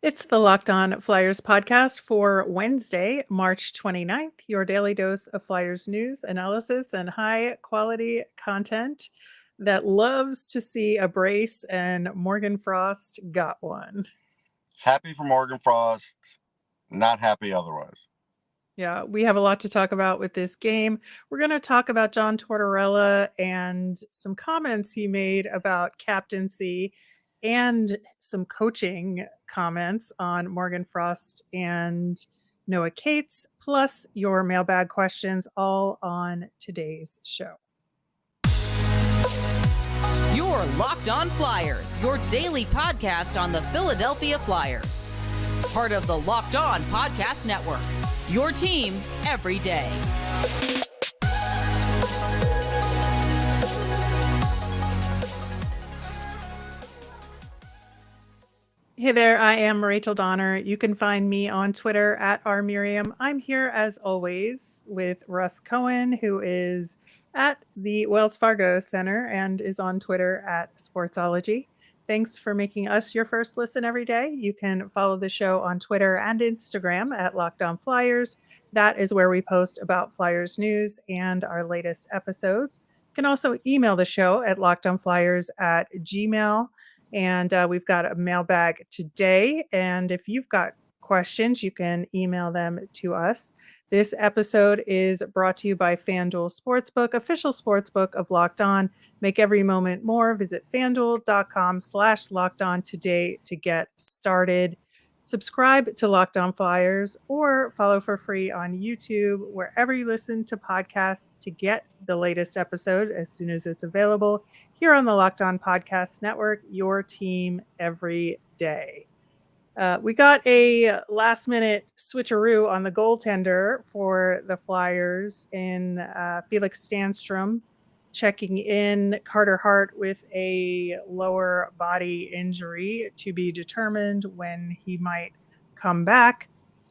It's the Locked On Flyers podcast for Wednesday, March 29th, your daily dose of Flyers news, analysis, and high quality content that loves to see a brace, and Morgan Frost got one. Happy for Morgan Frost, not happy otherwise. Yeah, we have a lot to talk about with this game. We're going to talk about John Tortorella and some comments he made about captaincy and some coaching comments on Morgan Frost and Noah Cates, plus your mailbag questions, all on today's show. You're Locked On Flyers, your daily podcast on the Philadelphia Flyers. Part of the Locked On Podcast Network, your team every day. Hey there, I am Rachel Donner. You can find me on Twitter at rmiriam. I'm here as always with Russ Cohen, who is at the Wells Fargo Center and is on Twitter at Sportsology. Thanks for making us your first listen every day. You can follow the show on Twitter and Instagram at Locked On Flyers. That is where we post about Flyers news and our latest episodes. You can also email the show at lockedonflyers@gmail.com. And we've got a mailbag today. And if you've got questions, you can email them to us. This episode is brought to you by FanDuel Sportsbook, official sportsbook of Locked On. Make every moment more. Visit FanDuel.com/LockedOn today to get started. Subscribe to Locked On Flyers or follow for free on YouTube, wherever you listen to podcasts, to get the latest episode as soon as it's available. Here on the Locked On Podcast Network, your team every day. We got a last-minute switcheroo on the goaltender for the Flyers in Felix Sandstrom checking in. Carter Hart with a lower body injury, to be determined when he might come back.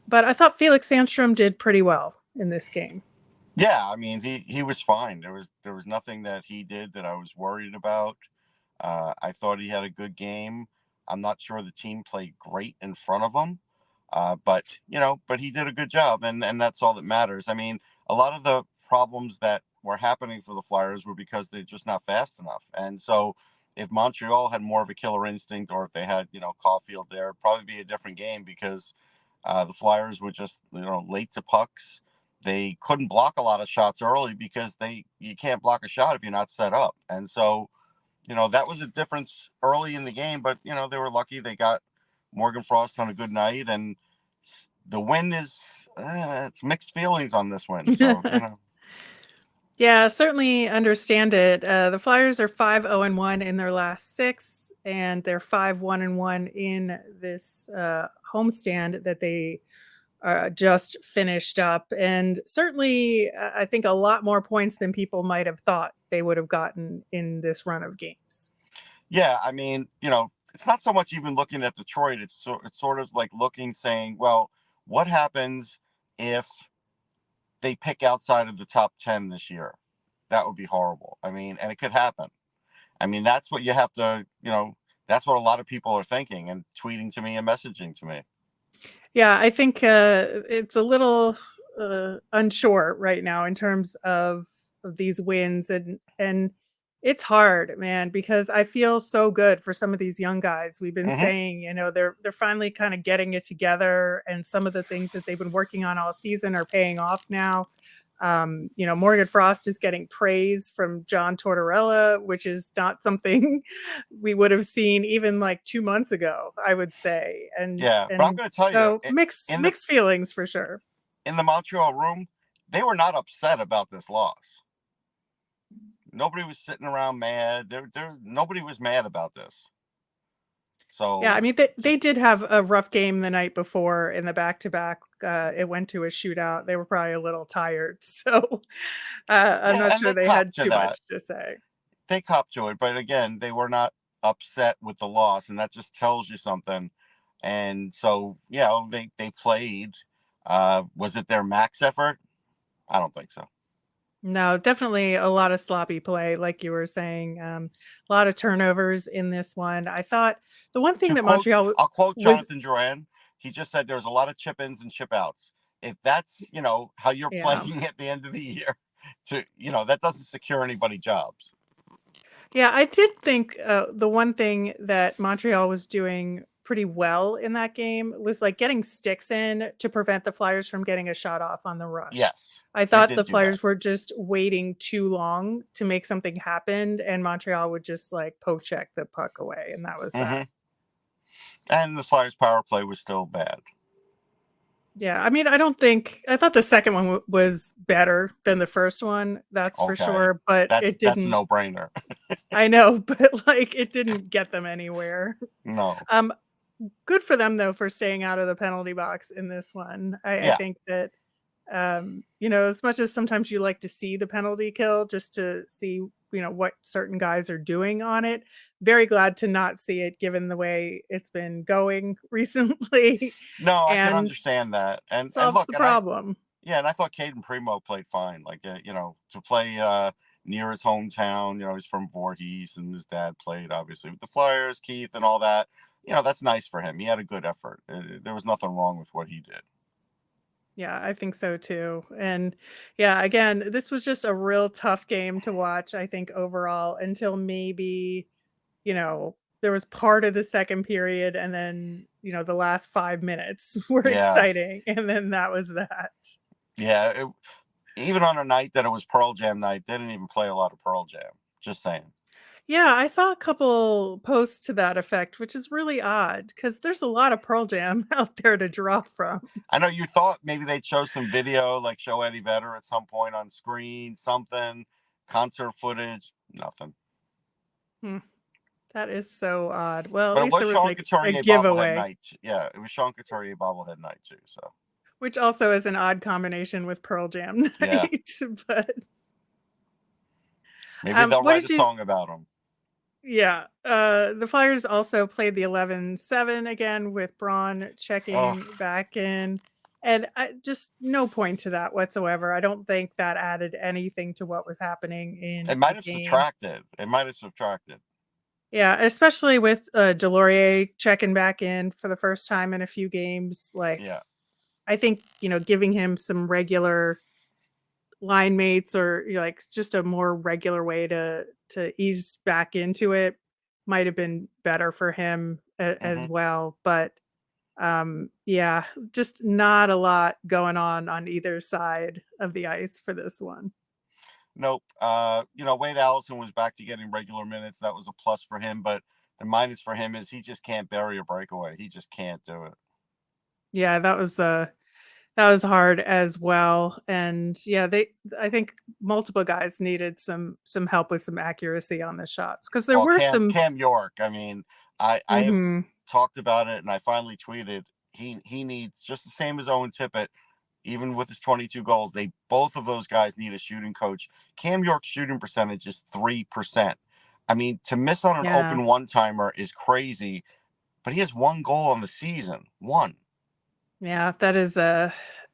But I thought Felix Sandstrom did pretty well in this game. Yeah, I mean he was fine. There was nothing that he did that I was worried about. I thought he had a good game. I'm not sure the team played great in front of him, but he did a good job, and that's all that matters. I mean, a lot of the problems that were happening for the Flyers were because they're just not fast enough. And so, if Montreal had more of a killer instinct, or if they had Caulfield there, it'd probably be a different game because the Flyers were just late to pucks. They couldn't block a lot of shots early because you can't block a shot if you're not set up. And so, that was a difference early in the game, but, they were lucky they got Morgan Frost on a good night, and the win is, it's mixed feelings on this win. So, Yeah, certainly understand it. The Flyers are 5-0-1 in their last 6, and they're 5-1-1 in this homestand that they just finished up. And certainly, I think a lot more points than people might have thought they would have gotten in this run of games. Yeah, I mean, it's not so much even looking at Detroit. It's sort of like saying, well, what happens if they pick outside of the top 10 this year? That would be horrible. I mean, and it could happen. I mean, that's what you have to, that's what a lot of people are thinking and tweeting to me and messaging to me. Yeah, I think it's a little unsure right now in terms of these wins, and it's hard, man, because I feel so good for some of these young guys. We've been saying, they're finally kind of getting it together, and some of the things that they've been working on all season are paying off now. Morgan Frost is getting praise from John Tortorella, which is not something we would have seen even like 2 months ago, I would say. And yeah, but I'm going to tell you, mixed the feelings for sure. In the Montreal room, they were not upset about this loss. Nobody was sitting around mad. Nobody was mad about this. So yeah, I mean, they did have a rough game the night before in the back-to-back. It went to a shootout. They were probably a little tired, so I'm not sure they had too much to say. They copped to it, but again, they were not upset with the loss, and that just tells you something. And so, they played. Was it their max effort? I don't think so. No, definitely a lot of sloppy play, like you were saying. A lot of turnovers in this one. I thought the one thing To that quote, Montreal I'll quote was, Jonathan Duran. He just said there's a lot of chip ins and chip outs. If that's, how you're yeah. playing at the end of the year, that doesn't secure anybody jobs. Yeah, I did think the one thing that Montreal was doing pretty well in that game was like getting sticks in to prevent the Flyers from getting a shot off on the rush. Yes, I they thought did the do that. Flyers were just waiting too long to make something happen, and Montreal would just like poke check the puck away, and that was that. And the Flyers' power play was still bad. Yeah, I mean, I thought the second one was better than the first one, that's for Okay, sure, but that's it a didn't. no brainer. I know, but like it didn't get them anywhere. No. Um, Good for them though for staying out of the penalty box in this one. I Yeah. think that as much as sometimes you like to see the penalty kill just to see, what certain guys are doing on it. Very glad to not see it given the way it's been going recently No, I can and understand that. And solves look, the and I problem. yeah, and I thought Caden Primo played fine. Like to play near his hometown. He's from Voorhees, and his dad played obviously with the Flyers, Keith, and all that. That's nice for him. He had a good effort. There was nothing wrong with what he did. Yeah, I think so too. And yeah, again, this was just a real tough game to watch, I think, overall, until maybe, there was part of the second period and then, the last 5 minutes were Yeah, exciting. And then that was that. yeah. Even on a night that it was Pearl Jam night, they didn't even play a lot of Pearl Jam. Just saying. Yeah, I saw a couple posts to that effect, which is really odd because there's a lot of Pearl Jam out there to draw from. I know you thought maybe they'd show some video, like show Eddie Vedder at some point on screen, something, concert footage, nothing. Hmm, that is so odd. Well, at But it least was there was Sean like a Couturier bobblehead giveaway. night. Yeah, it was Sean Couturier bobblehead night too. So Which also is an odd combination with Pearl Jam yeah, night, but maybe they'll what write did a you song about him. yeah, the Flyers also played the 11-7 again with Braun Oh, checking back in, and just no point to that whatsoever. I don't think that added anything to what was happening in it might the have game. subtracted. It might have subtracted. Yeah, especially with Delorier checking back in for the first time in a few games. Like, Yeah. I think, giving him some regular line mates or like just a more regular way to ease back into it might have been better for him as Mm-hmm. well. But yeah, just not a lot going on either side of the ice for this one. Nope. Wade Allison was back to getting regular minutes. That was a plus for him, but the minus for him is he just can't bury a breakaway. He just can't do it. Yeah, that was hard as well. And yeah, I think multiple guys needed some help with some accuracy on the shots because there Well, were Cam some. Cam York. I mean, I have Mhm. talked about it, and I finally tweeted. He needs just the same as Owen Tippett. Even with his 22 goals, both of those guys need a shooting coach. Cam York's shooting percentage is 3%. I mean, to miss on an Yeah. open one-timer is crazy, but he has one goal on the season. One. Yeah, that is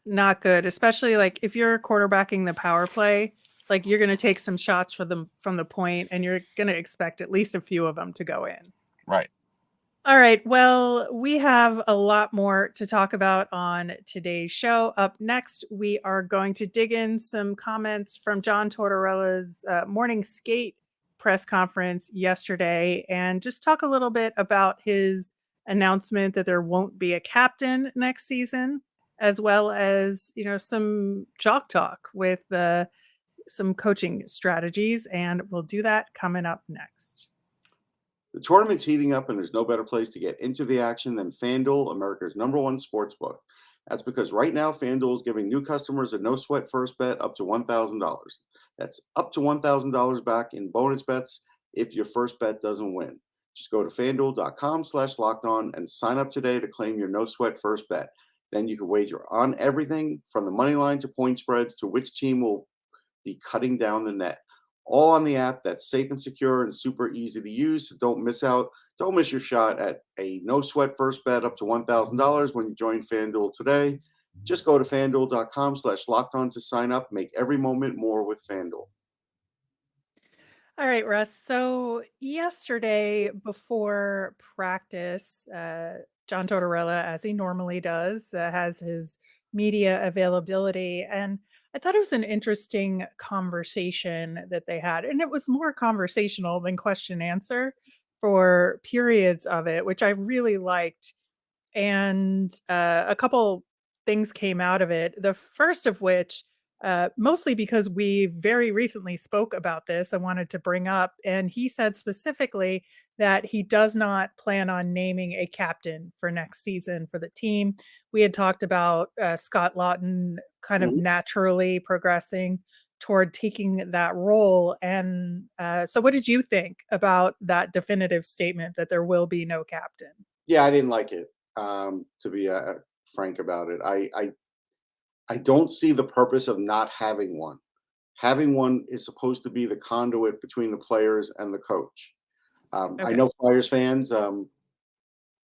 not good, especially like if you're quarterbacking the power play, like you're going to take some shots for them from the point and you're going to expect at least a few of them to go in. Right. All right. Well, we have a lot more to talk about on today's show. Up next, we are going to dig in some comments from John Tortorella's morning skate press conference yesterday and just talk a little bit about his announcement that there won't be a captain next season, as well as, some jock talk with some coaching strategies. And we'll do that coming up next. The tournament's heating up, and there's no better place to get into the action than FanDuel, America's #1 sportsbook. That's because right now, FanDuel is giving new customers a no-sweat first bet up to $1,000. That's up to $1,000 back in bonus bets if your first bet doesn't win. Just go to FanDuel.com/lockedon and sign up today to claim your no-sweat first bet. Then you can wager on everything from the money line to point spreads to which team will be cutting down the net. All on the app that's safe and secure and super easy to use. So don't miss out. Don't miss your shot at a no sweat first bet up to $1,000 when you join FanDuel today. Just go to fanduel.com/lockedon to sign up. Make every moment more with FanDuel. All right, Russ. So yesterday before practice, John Tortorella, as he normally does, has his media availability. And I thought it was an interesting conversation that they had. And it was more conversational than question answer for periods of it, which I really liked. And a couple things came out of it. The first of which, mostly because we very recently spoke about this, I wanted to bring up, and he said specifically that he does not plan on naming a captain for next season for the team. We had talked about Scott Lawton kind of Mhm. naturally progressing toward taking that role. And so, what did you think about that definitive statement that there will be no captain? Yeah, I didn't like it. To be frank about it, I don't see the purpose of not having one. Having one is supposed to be the conduit between the players and the coach. I Okay. know Flyers fans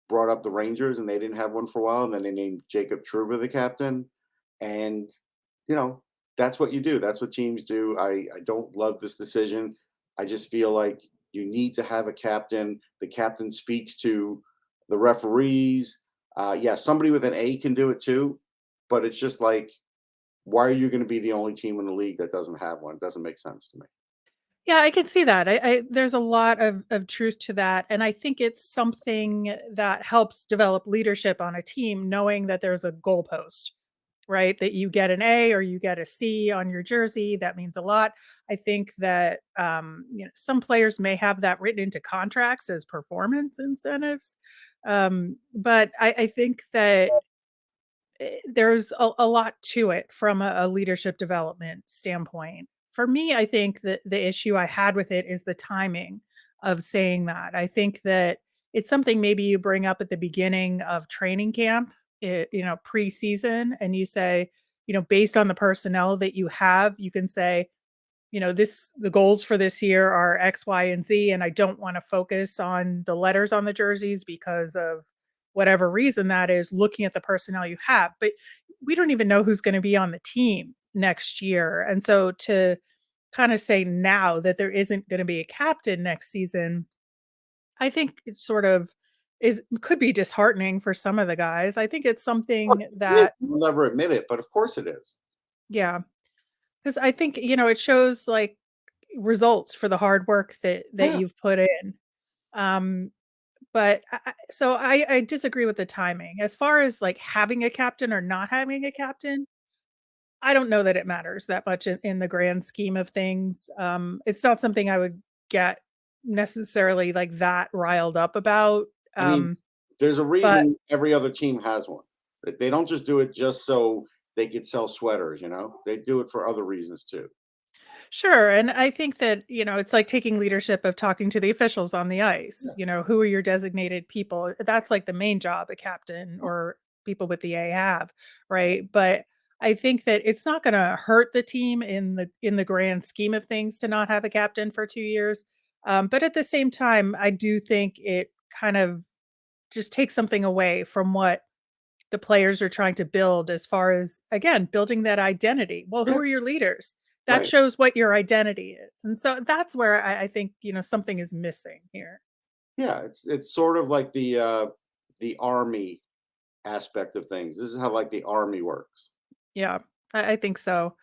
brought up the Rangers and they didn't have one for a while, and then they named Jacob Trouba the captain. And you know, that's what you do. That's what teams do. I don't love this decision. I just feel like you need to have a captain. The captain speaks to the referees. Yeah, somebody with an A can do it too, but it's just like, why are you going to be the only team in the league that doesn't have one? It doesn't make sense to me. Yeah, I can see that. There's a lot of truth to that, and I think it's something that helps develop leadership on a team, knowing that there's a goalpost, right? That you get an A or you get a C on your jersey. That means a lot. I think that some players may have that written into contracts as performance incentives, but I think that there's a lot to it from a leadership development standpoint. For me, I think that the issue I had with it is the timing of saying that. I think that it's something maybe you bring up at the beginning of training camp, preseason, and you say, based on the personnel that you have, you can say, the goals for this year are X, Y, and Z, and I don't want to focus on the letters on the jerseys because of whatever reason that is, looking at the personnel you have. But we don't even know who's going to be on the team next year. And so to kind of say now that there isn't going to be a captain next season, I think it sort of is could be disheartening for some of the guys. I think it's Well, something it is. that, You'll never admit it, but of course it is. yeah, because I think, it shows like results for the hard work that Yeah. you've put in. Um, but I disagree with the timing. As far as like having a captain or not having a captain, I don't know that it matters that much in the grand scheme of things. It's not something I would get necessarily like that riled up about. I mean, there's a But reason every other team has one. They don't just do it just so they could sell sweaters, They do it for other reasons too. Sure, and I think that, it's like taking leadership of talking to the officials on the ice. Yeah. Who are your designated people? That's like the main job a captain or people with the A have, right? But I think that it's not going to hurt the team in the grand scheme of things to not have a captain for 2 years. But at the same time, I do think it kind of just takes something away from what the players are trying to build as far as, again, building that identity. Well, who Yeah, are your leaders? That right. shows what your identity is. And so that's where I think, something is missing here. Yeah, it's sort of like the army aspect of things. This is how like the army works. Yeah, I think so.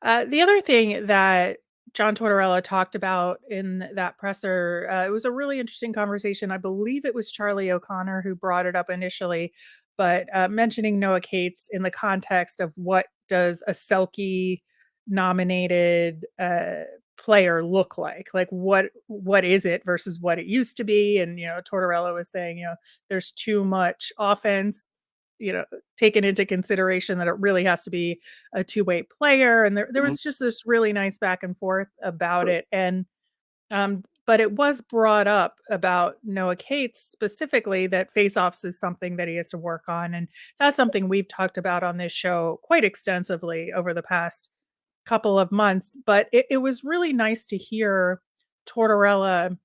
The other thing that John Tortorella talked about in that presser, it was a really interesting conversation. I believe it was Charlie O'Connor who brought it up initially, but mentioning Noah Cates in the context of what does a Selkie nominated player look like? Like what is it versus what it used to be? And Tortorella was saying, there's too much offense, taken into consideration that it really has to be a two-way player, and there Mhm. was just this really nice back and forth about Sure. it, and, but it was brought up about Noah Cates specifically that faceoffs is something that he has to work on, and that's something we've talked about on this show quite extensively over the past couple of months, but it was really nice to hear Tortorella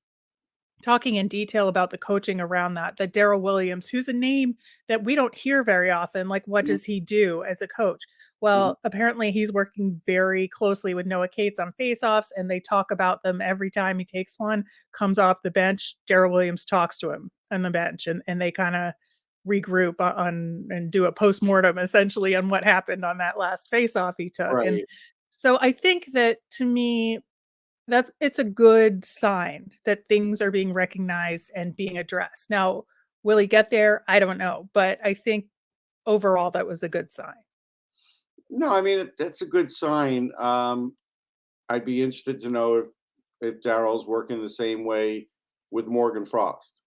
talking in detail about the coaching around that Darryl Williams, who's a name that we don't hear very often, like what Mhm. does he do as a coach? Mhm. Well, apparently he's working very closely with Noah Cates on faceoffs, and they talk about them every time he takes one, comes off the bench. Darryl Williams talks to him on the bench, and they kind of regroup on and do a postmortem essentially on what happened on that last faceoff he took. And Right. so I think that, to me, it's a good sign that things are being recognized and being addressed. Now, will he get there? I don't know, but I think overall that was a good sign. No, I mean, that's a good sign. I'd be interested to know if Daryl's working the same way with Morgan Frost,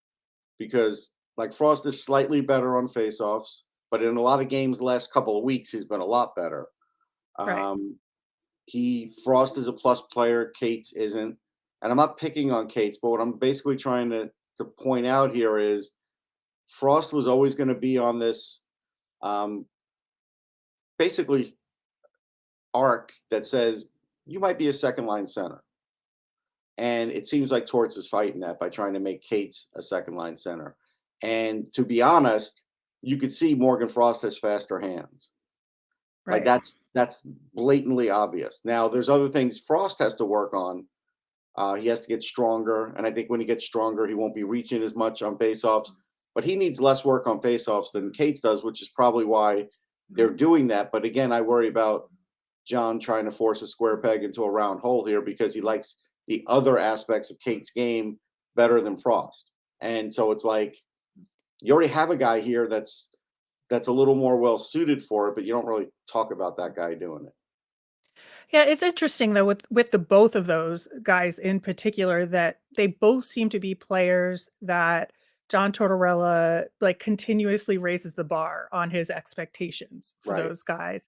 because like Frost is slightly better on faceoffs, but in a lot of games the last couple of weeks he's been a lot better. Right. Um, Frost is a plus player, Cates isn't, and I'm not picking on Cates, but what I'm basically trying to point out here is Frost was always going to be on this um, basically arc that says you might be a second line center. And it seems like Torts is fighting that by trying to make Cates a second line center. And to be honest, you could see Morgan Frost has faster hands. Like Right. that's blatantly obvious. Now there's other things Frost has to work on. He has to get stronger, and I think when he gets stronger, he won't be reaching as much on faceoffs. But he needs less work on faceoffs than Cates does, which is probably why they're doing that. But again, I worry about John trying to force a square peg into a round hole here because he likes the other aspects of Cates' game better than Frost. And so it's like you already have a guy here that's a little more well suited for it, but you don't really talk about that guy doing it. Yeah, it's interesting though with the both of those guys in particular that they both seem to be players that John Tortorella like continuously raises the bar on his expectations for Right. those guys.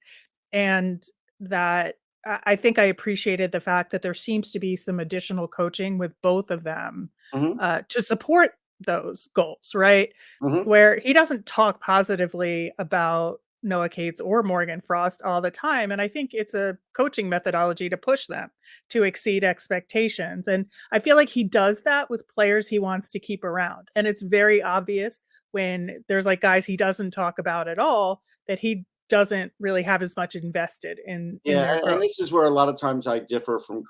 And that I think I appreciated the fact that there seems to be some additional coaching with both of them Hmm. to support those goals, right? Hmm. Where he doesn't talk positively about Noah Cates or Morgan Frost all the time. And I think it's a coaching methodology to push them to exceed expectations. And I feel like he does that with players he wants to keep around. And it's very obvious when there's like guys he doesn't talk about at all that he doesn't really have as much invested in Yeah, their and growth. this is where a lot of times I differ from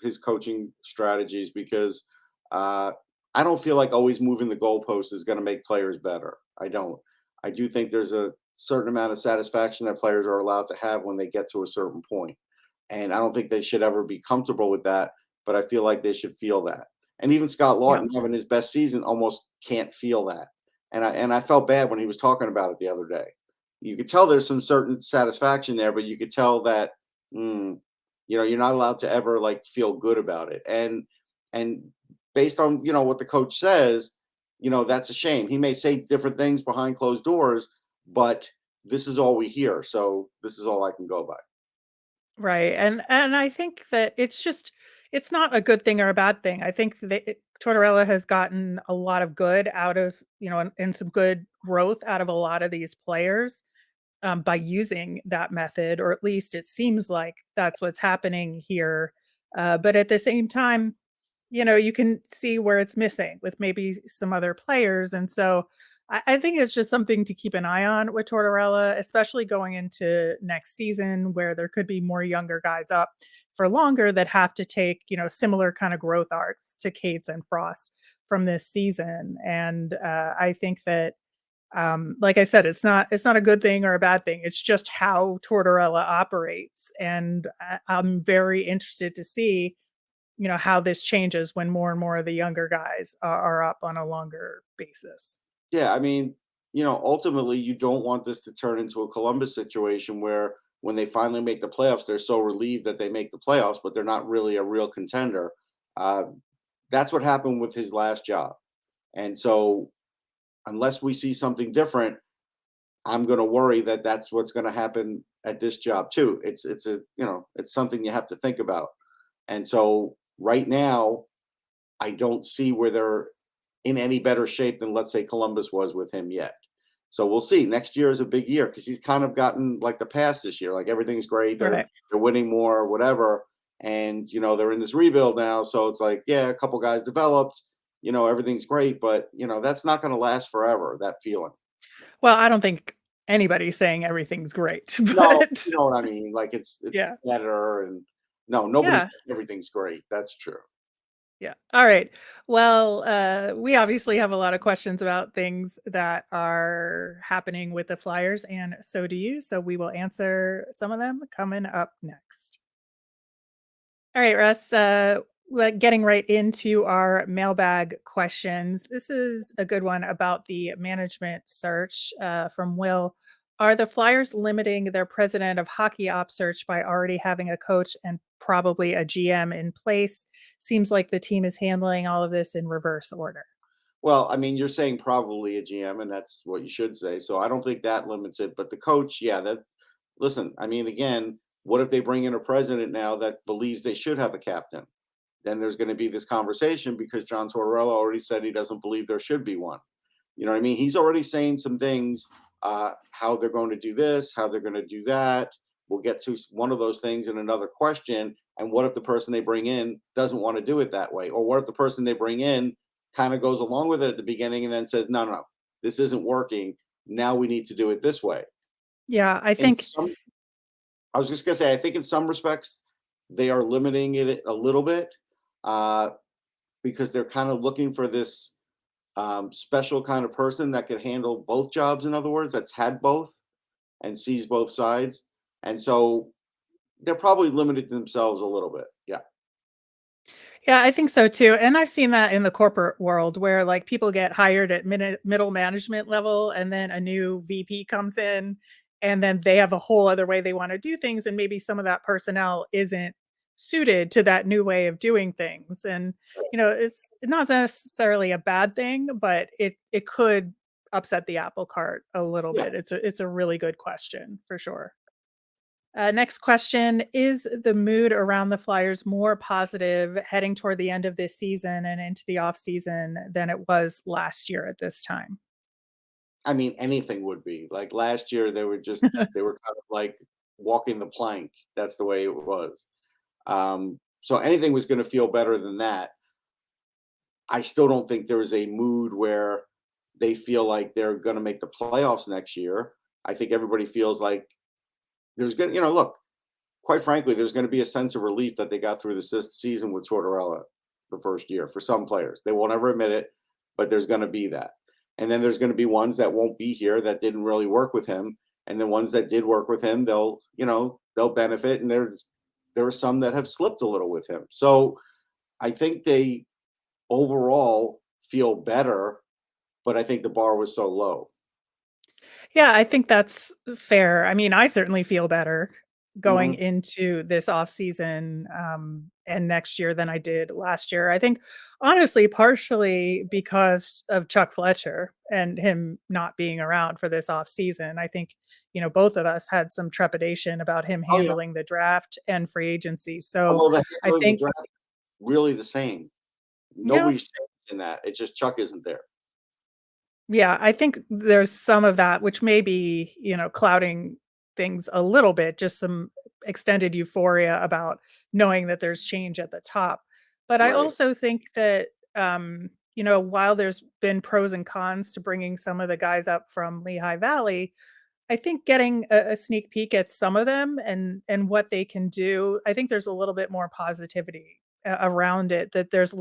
his coaching strategies because uh, I don't feel like always moving the goalpost is going to make players better. I don't. I do think there's a certain amount of satisfaction that players are allowed to have when they get to a certain point, and I don't think they should ever be comfortable with that. But I feel like they should feel that. And even Scott Yeah. Lawton having his best season almost can't feel that. And I felt bad when he was talking about it the other day. You could tell there's some certain satisfaction there, but you could tell that you're not allowed to ever like feel good about it. And based on what the coach says, that's a shame. He may say different things behind closed doors, but this is all we hear. So this is all I can go by. Right, and I think that it's not a good thing or a bad thing. I think that Tortorella has gotten a lot of good out of, and some good growth out of a lot of these players, by using that method, or at least it seems like that's what's happening here. But at the same time, you can see where it's missing with maybe some other players. And so I think it's just something to keep an eye on with Tortorella, especially going into next season where there could be more younger guys up for longer that have to take, similar kind of growth arcs to Cates and Frost from this season. And I think that, like I said, it's not a good thing or a bad thing. It's just how Tortorella operates. And I'm very interested to see how this changes when more and more of the younger guys are up on a longer basis. Yeah, I mean, ultimately, you don't want this to turn into a Columbus situation where when they finally make the playoffs, they're so relieved that they make the playoffs, but they're not really a real contender. Uh, that's what happened with his last job. And so, unless we see something different, I'm going to worry that that's what's going to happen at this job too. It's something you have to think about. And so, right now, I don't see where they're in any better shape than, let's say, Columbus was with him yet. So we'll see. Next year is a big year because he's kind of gotten like the past this year. Like everything's great. They're Right. they're winning more, whatever. And they're in this rebuild now. So it's like, yeah, a couple guys developed. everything's great, but that's not going to last forever, that feeling. Well, I don't think anybody's saying everything's great, No, but you know what I mean? Like it's yeah. better, and no, nobody's Yeah. saying everything's great. That's true. Yeah. All right. Well, we obviously have a lot of questions about things that are happening with the Flyers, and so do you. So we will answer some of them coming up next. All right, Russ. Getting right into our mailbag questions. This is a good one about the management search from Will. Are the Flyers limiting their president of hockey ops search by already having a coach and probably a GM in place? Seems like the team is handling all of this in reverse order. Well, I mean, you're saying probably a GM, and that's what you should say. So I don't think that limits it. But the coach, yeah, listen, I mean, again, what if they bring in a president now that believes they should have a captain? Then there's going to be this conversation because John Tortorella already said he doesn't believe there should be one. You know what I mean? He's already saying some things, how they're going to do this, how they're going to do that. We'll get to one of those things in another question. And what if the person they bring in doesn't want to do it that way? Or what if the person they bring in kind of goes along with it at the beginning and then says, no, no, this isn't working. Now we need to do it this way. Yeah, I In think some, I was just going to say, I think in some respects, they are limiting it a little bit because they're kind of looking for this special kind of person that could handle both jobs, in other words, that's had both and sees both sides. And so they're probably limited themselves a little bit. Yeah. Yeah, I think so too. And I've seen that in the corporate world where like people get hired at middle management level and then a new VP comes in and then they have a whole other way they want to do things. And maybe some of that personnel isn't suited to that new way of doing things. And, it's not necessarily a bad thing, but it could upset the apple cart a little Yeah. bit. It's a really good question for sure. Next question. Is the mood around the Flyers more positive heading toward the end of this season and into the off season than it was last year at this time? I mean, anything would be like last year. They were kind of like walking the plank. That's the way it was. So anything was going to feel better than that. I still don't think there's a mood where they feel like they're going to make the playoffs next year. I think everybody feels like there's going to, look, quite frankly, there's going to be a sense of relief that they got through the season with Tortorella the first year for some players. They won't ever admit it, but there's going to be that. And then there's going to be ones that won't be here that didn't really work with him. And the ones that did work with him, they'll benefit. And there are some that have slipped a little with him. So I think they overall feel better, but I think the bar was so low. Yeah, I think that's fair. I mean, I certainly feel better going Mhm. into this off season and next year than I did last year. I think honestly, partially because of Chuck Fletcher and him not being around for this off season. I think, both of us had some trepidation about him Oh, yeah. handling the draft and free agency. So Although the I handling the think, draft really the same. yeah, Nobody's changed in that. It's just Chuck isn't there. yeah, I think there's some of that which may be, clouding things a little bit, just some extended euphoria about knowing that there's change at the top. But I Right. also think that, while there's been pros and cons to bringing some of the guys up from Lehigh Valley, I think getting a sneak peek at some of them and what they can do, I think there's a little bit more positivity around it, that there's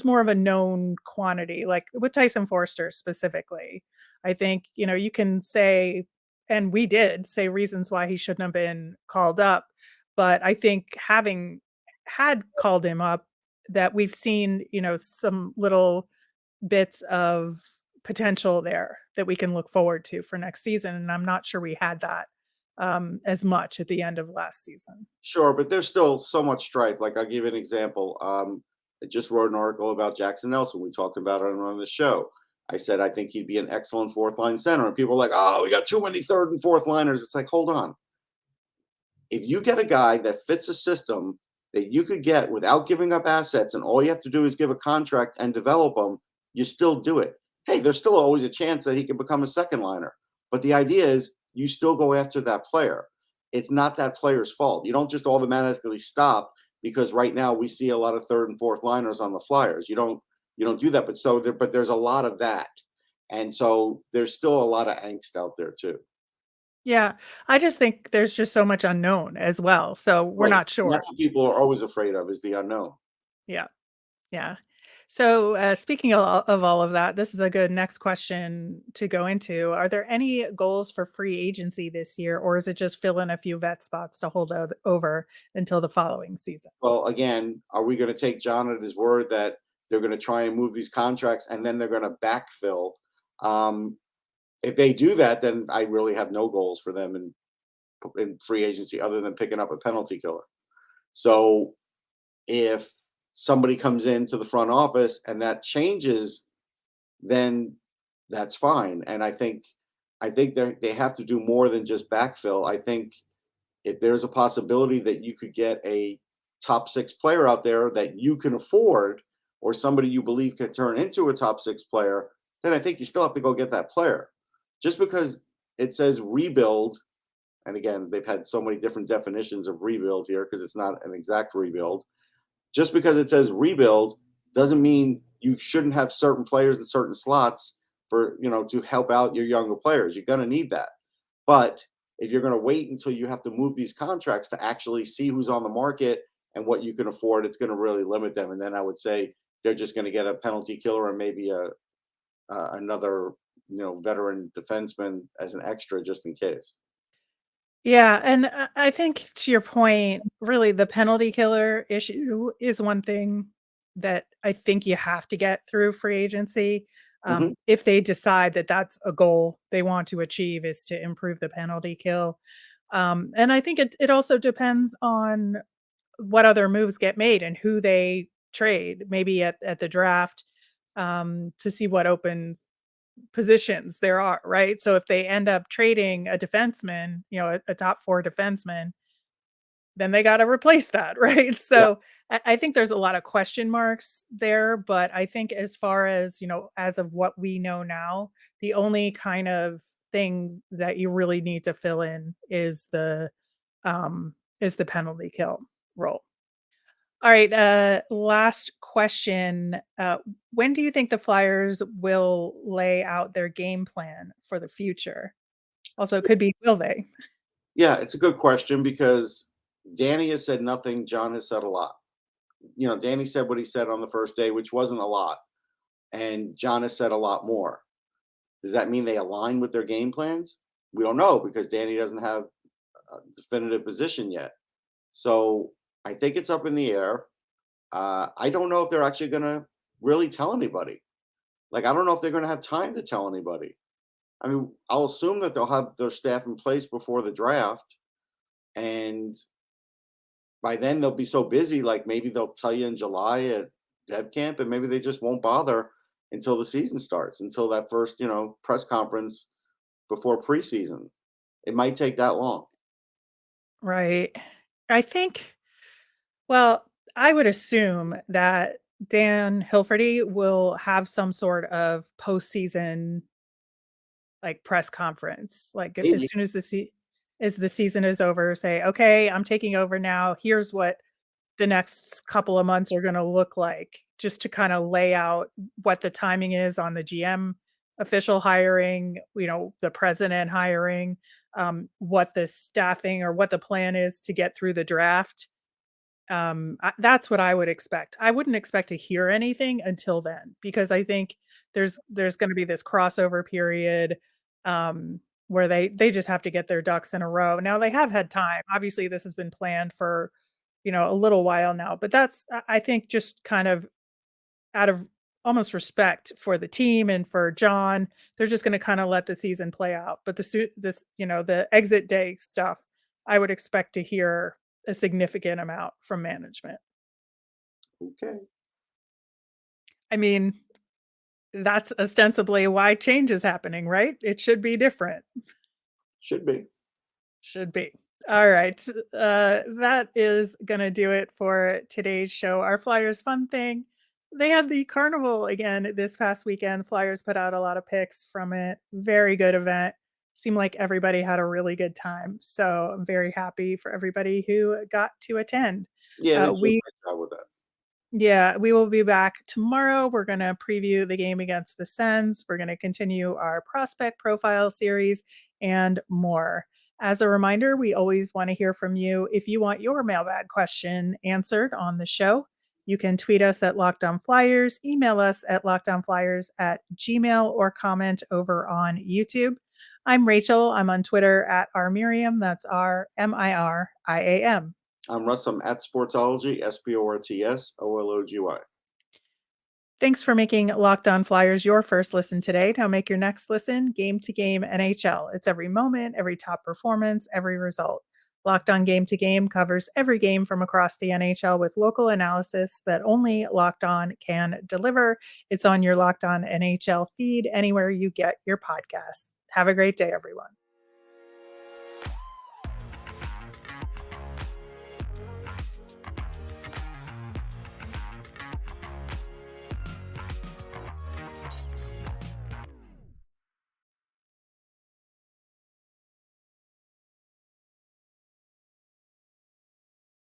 more of a known quantity, like with Tyson Forster specifically. I think, you can say, and we did say reasons why he shouldn't have been called up, but I think having had called him up, that we've seen, some little bits of potential there that we can look forward to for next season. And I'm not sure we had that as much at the end of last season. Sure, but there's still so much strife. Like I'll give you an example. I just wrote an article about Jackson Nelson. We talked about it on the show. I said I think he'd be an excellent fourth line center. And people are like, oh, we got too many third and fourth liners. It's like, hold on. If you get a guy that fits a system that you could get without giving up assets, and all you have to do is give a contract and develop them, you still do it. Hey, there's still always a chance that he can become a second liner. But the idea is you still go after that player. It's not that player's fault. You don't just automatically stop because right now we see a lot of third and fourth liners on the Flyers. You don't You don't do that, but there's a lot of that, and so there's still a lot of angst out there too. Yeah, I just think there's just so much unknown as well, so we're Right. not And sure. that's what people are always afraid of is the unknown. Yeah, yeah. So, speaking of all of that, this is a good next question to go into. Are there any goals for free agency this year, or is it just fill in a few vet spots to hold over until the following season? Well, again, are we going to take John at his word that they're going to try and move these contracts and then they're going to backfill? Um, if they do that, then I really have no goals for them in free agency other than picking up a penalty killer. So if somebody comes into the front office and that changes, then that's fine. And I think they have to do more than just backfill. I think if there's a possibility that you could get a top six player out there that you can afford, or somebody you believe can turn into a top six player, then I think you still have to go get that player. Just because it says rebuild, and again, they've had so many different definitions of rebuild here because it's not an exact rebuild. Just because it says rebuild doesn't mean you shouldn't have certain players in certain slots for, to help out your younger players. You're going to need that. But if you're going to wait until you have to move these contracts to actually see who's on the market and what you can afford, it's going to really limit them. And then I would say they're just going to get a penalty killer and maybe another veteran defenseman as an extra just in case. Yeah, and I think to your point, really the penalty killer issue is one thing that I think you have to get through free agency. Hmm. If they decide that that's a goal they want to achieve is to improve the penalty kill. And I think it also depends on what other moves get made and who they trade, maybe at the draft, to see what open positions there are, right? So if they end up trading a defenseman, a top four defenseman, then they got to replace that, right? Yeah. So I think there's a lot of question marks there, but I think as far as, as of what we know now, the only kind of thing that you really need to fill in is the penalty kill role. All right, last question. When do you think the Flyers will lay out their game plan for the future? Also, it could be will they? Yeah, it's a good question because Danny has said nothing. John has said a lot. Danny said what he said on the first day, which wasn't a lot. And John has said a lot more. Does that mean they align with their game plans? We don't know because Danny doesn't have a definitive position yet. So I think it's up in the air. I don't know if they're actually going to really tell anybody. Like, I don't know if they're going to have time to tell anybody. I mean, I'll assume that they'll have their staff in place before the draft. And by then they'll be so busy, like maybe they'll tell you in July at dev camp, and maybe they just won't bother until the season starts, until that first, press conference before preseason. It might take that long. Right. I think, well, I would assume that Dan Hilferty will have some sort of postseason like press conference, like as Maybe. soon as as the season is over, say, okay, I'm taking over now. Here's what the next couple of months are going to look like, just to kind of lay out what the timing is on the GM official hiring, the president hiring, what the staffing or what the plan is to get through the draft. That's what I would expect. I wouldn't expect to hear anything until then because I think there's going to be this crossover period where they just have to get their ducks in a row. Now they have had time. Obviously, this has been planned for a little while now, but that's I think just kind of out of almost respect for the team and for John, they're just going to kind of let the season play out. But the exit day stuff, I would expect to hear a significant amount from management. Okay. I mean, that's ostensibly why change is happening, right? It should be different. Should be. Should be. All right. That is going to do it for today's show. Our Flyers fun thing. They had the Carnival again this past weekend. Flyers put out a lot of pics from it. Very good event. Seemed like everybody had a really good time. So I'm very happy for everybody who got to attend. Yeah, they did a We great job with that. Yeah, we will be back tomorrow. We're going to preview the game against the Sens. We're going to continue our prospect profile series and more. As a reminder, we always want to hear from you. If you want your mailbag question answered on the show, you can tweet us at Locked On Flyers, email us at lockedonflyers@gmail, or comment over on YouTube. I'm Rachel. I'm on Twitter at rmiriam. That's RMIRIAM. I'm Russ. I'm at Sportsology, SPORTSOLOGY. Thanks for making Locked On Flyers your first listen today. Now make your next listen Game to Game NHL. It's every moment, every top performance, every result. Locked On Game to Game covers every game from across the NHL with local analysis that only Locked On can deliver. It's on your Locked On NHL feed anywhere you get your podcasts. Have a great day, everyone.